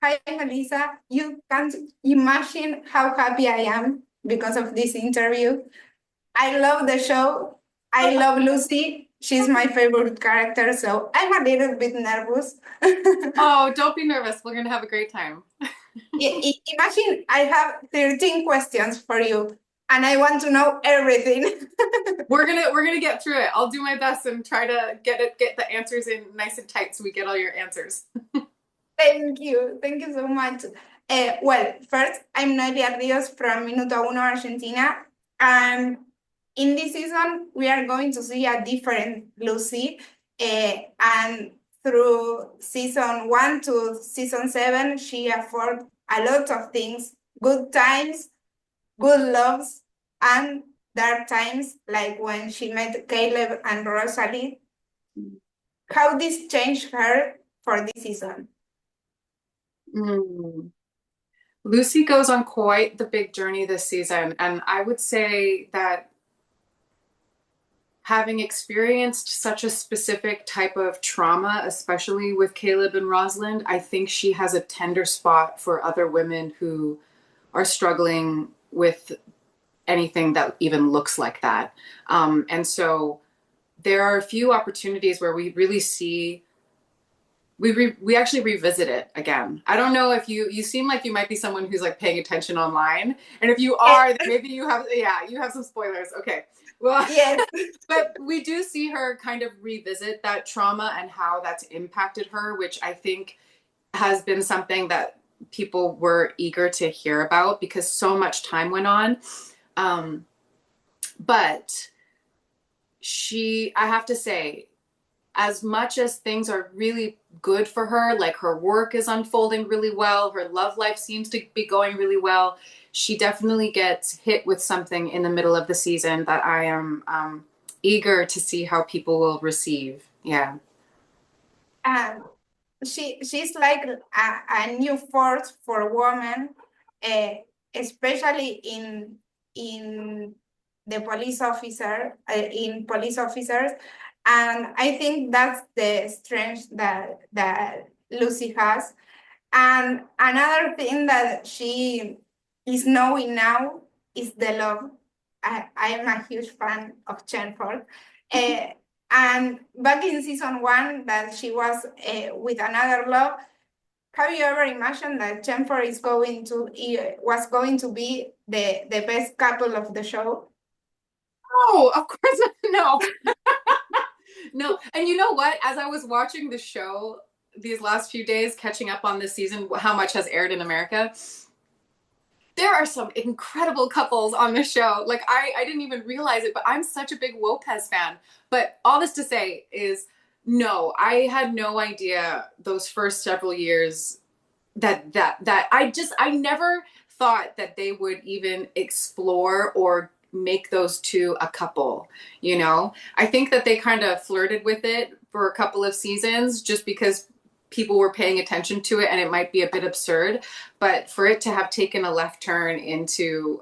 Hi, Melissa. You can't imagine how happy I am because of this interview. I love the show. I love Lucy. She's my favorite character, so I'm a little bit nervous. Oh, don't be nervous. We're gonna have a great time. Imagine I have 13 questions for you, and I want to know everything. We're gonna get through it. I'll do my best and try to get the answers in nice and tight so we get all your answers. Thank you. Thank you so much. Well, first, I'm Noelia Rios from Minuto Uno, Argentina. And in this season, we are going to see a different Lucy. And through season 1 to season 7, she afforded a lot of things, good times, good loves, and dark times, like when she met Caleb and Rosalie. How this changed her for this season? Mm. Lucy goes on quite the big journey this season, and I would say that having experienced such a specific type of trauma, especially with Caleb and Rosalind, I think she has a tender spot for other women who are struggling with anything that even looks like that. And so there are a few opportunities where we really see we actually revisit it again. I don't know if you seem like you might be someone who's like paying attention online, and if you are, then maybe you have some spoilers. Okay, well, Yes. but we do see her kind of revisit that trauma and how that's impacted her, which I think has been something that people were eager to hear about because so much time went on. Um, but I have to say, as much as things are really good for her, like her work is unfolding really well, her love life seems to be going really well, she definitely gets hit with something in the middle of the season that I am eager to see how people will receive. Yeah. Um, she's like a new force for women, uh, especially in the police officer in police officers, and I think that's the strength that Lucy has. And another thing that she is knowing now is the love. I am a huge fan of Chenford. Uh, and back in season 1, that she was with another love. Have you ever imagined that Chenford was going to be the best couple of the show? Oh, of course. No. No. And you know what? As I was watching the show these last few days, catching up on this season, how much has aired in America, there are some incredible couples on the show. Like I didn't even realize it, but I'm such a big Lopez fan. But all this to say is no, I had no idea those first several years that I never thought that they would even explore or make those two a couple, you know? I think that they kind of flirted with it for a couple of seasons just because people were paying attention to it and it might be a bit absurd, but for it to have taken a left turn into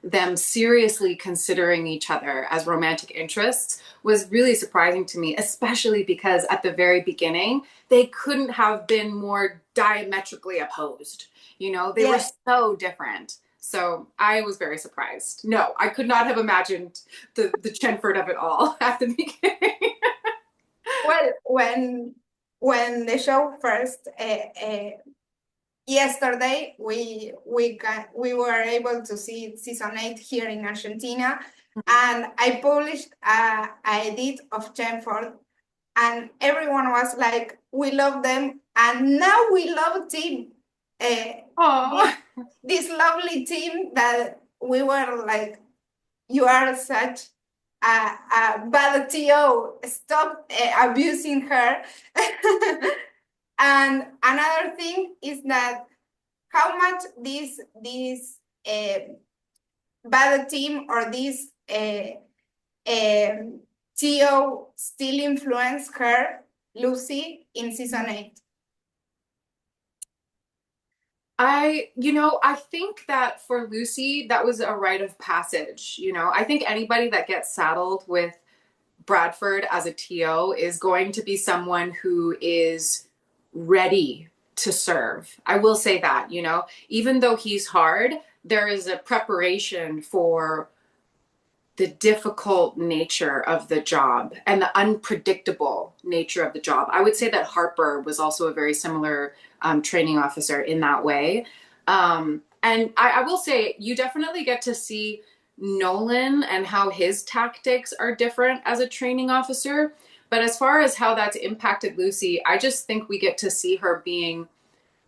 them seriously considering each other as romantic interests was really surprising to me, especially because at the very beginning, they couldn't have been more diametrically opposed. You know, they were Yeah. so different. So I was very surprised. No, I could not have imagined the Chenford of it all at the beginning. Well, when the show first yesterday, we were able to see season 8 here in Argentina, and I published a edit of Chenford, and everyone was like, "We love them," and now we love team. This Oh, this lovely team that we were like, "You are such a bad TO. Stop abusing her." And another thing is that how much this bad team or this TO still influence her, Lucy, in season 8. I think that for Lucy, that was a rite of passage. You know, I think anybody that gets saddled with Bradford as a TO is going to be someone who is ready to serve. I will say that, you know, even though he's hard, there is a preparation for the difficult nature of the job and the unpredictable nature of the job. I would say that Harper was also a very similar training officer in that way. And I will say you definitely get to see Nolan and how his tactics are different as a training officer. But as far as how that's impacted Lucy, I just think we get to see her being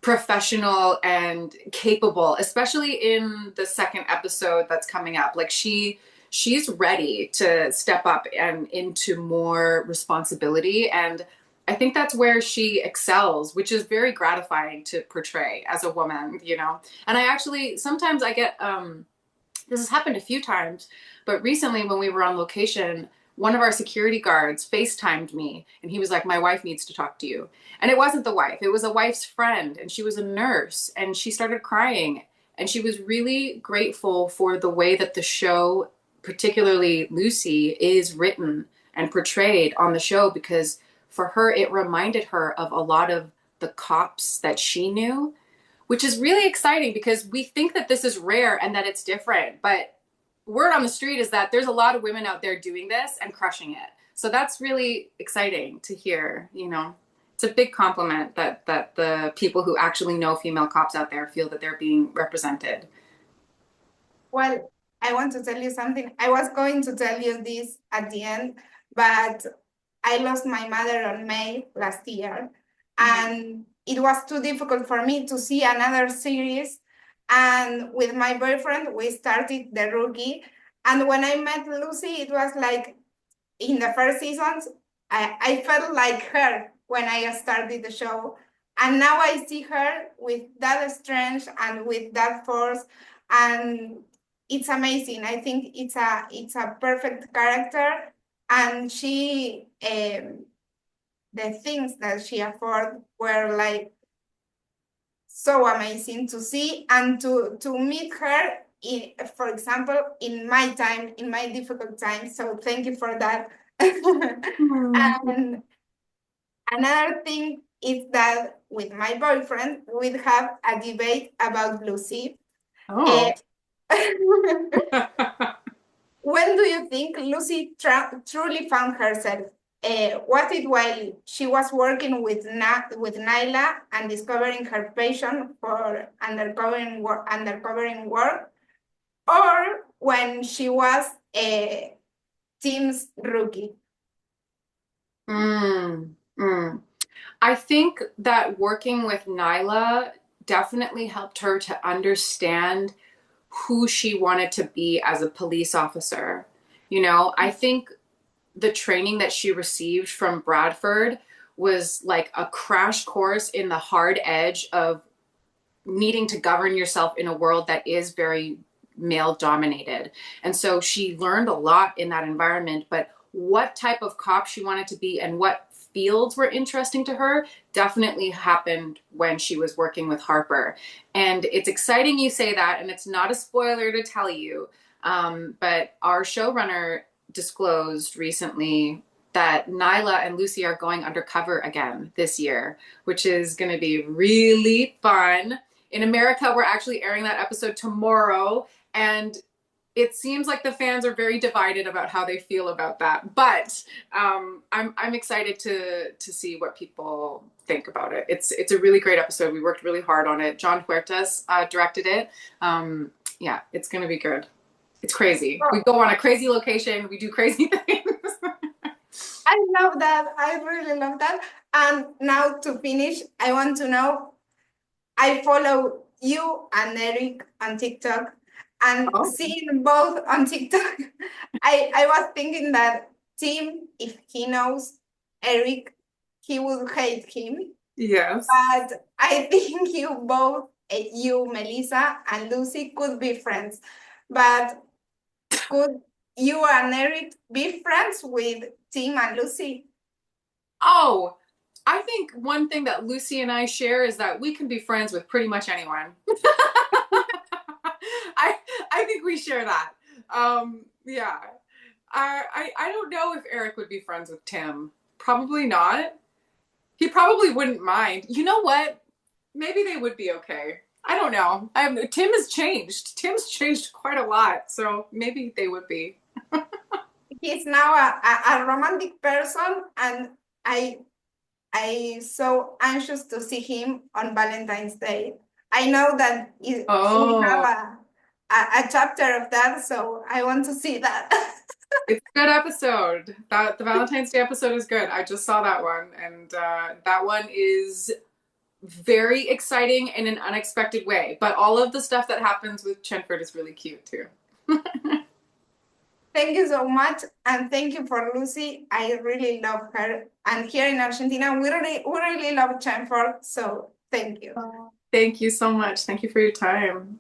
professional and capable, especially in the second episode that's coming up. Like she's ready to step up and into more responsibility, and I think that's where she excels, which is very gratifying to portray as a woman, you know. And I actually sometimes I get this has happened a few times, but recently when we were on location, one of our security guards FaceTimed me and he was like, "My wife needs to talk to you." And it wasn't the wife, it was a wife's friend, and she was a nurse, and she started crying. And she was really grateful for the way that the show, particularly Lucy, is written and portrayed on the show, because for her, it reminded her of a lot of the cops that she knew, which is really exciting because we think that this is rare and that it's different. But word on the street is that there's a lot of women out there doing this and crushing it. So that's really exciting to hear, you know. It's a big compliment that the people who actually know female cops out there feel that they're being represented. Well, I want to tell you something. I was going to tell you this at the end, but I lost my mother on May last year, and it was too difficult for me to see another series. And with my boyfriend, we started The Rookie. And when I met Lucy, it was like in the first seasons, I felt like her when I started the show. And now I see her with that strength and with that force. And it's amazing. I think it's a perfect character. And she the things that she afforded were like so amazing to see and to meet her in, for example, in my time, in my difficult time. So thank you for that. And another thing is that with my boyfriend, we'd have a debate about Lucy. Oh. When do you think Lucy truly found herself? Was it while she was working with Nyla and discovering her passion for undercovering work, or when she was a team's rookie? I think that working with Nyla definitely helped her to understand who she wanted to be as a police officer. You know, I think the training that she received from Bradford was like a crash course in the hard edge of needing to govern yourself in a world that is very male dominated. And so she learned a lot in that environment, but what type of cop she wanted to be and what fields were interesting to her definitely happened when she was working with Harper. And it's exciting you say that, and it's not a spoiler to tell you, but our showrunner disclosed recently that Nyla and Lucy are going undercover again this year, which is going to be really fun. In America, we're actually airing that episode tomorrow, and it seems like the fans are very divided about how they feel about that. But I'm excited to see what people think about it. It's a really great episode. We worked really hard on it. John Huertas directed it. Yeah, it's going to be good. It's crazy. We go on a crazy location. We do crazy things. I love that. I really love that. And now to finish, I want to know, I follow you and Eric on TikTok, and seeing both on TikTok, I was thinking that Tim, if he knows Eric, he would hate him. Yes. But I think you both, you, Melissa, and Lucy could be friends. But could you and Eric be friends with Tim and Lucy? Oh, I think one thing that Lucy and I share is that we can be friends with pretty much anyone. I think we share that. Yeah. I don't know if Eric would be friends with Tim. Probably not. He probably wouldn't mind. You know what? maybe they would be okay. I don't know. Tim has changed. Tim's changed quite a lot, so maybe they would be. He's now a romantic person, and I so anxious to see him on Valentine's Day. I know that we have Oh, a chapter of that, so I want to see that. it's a good episode. That the Valentine's Day episode is good. I just saw that one, and that one is very exciting in an unexpected way. But all of the stuff that happens with Chenford is really cute too. Thank you so much, and thank you for Lucy. I really love her, and here in Argentina, we really love Chenford. So thank you. Thank you so much. Thank you for your time.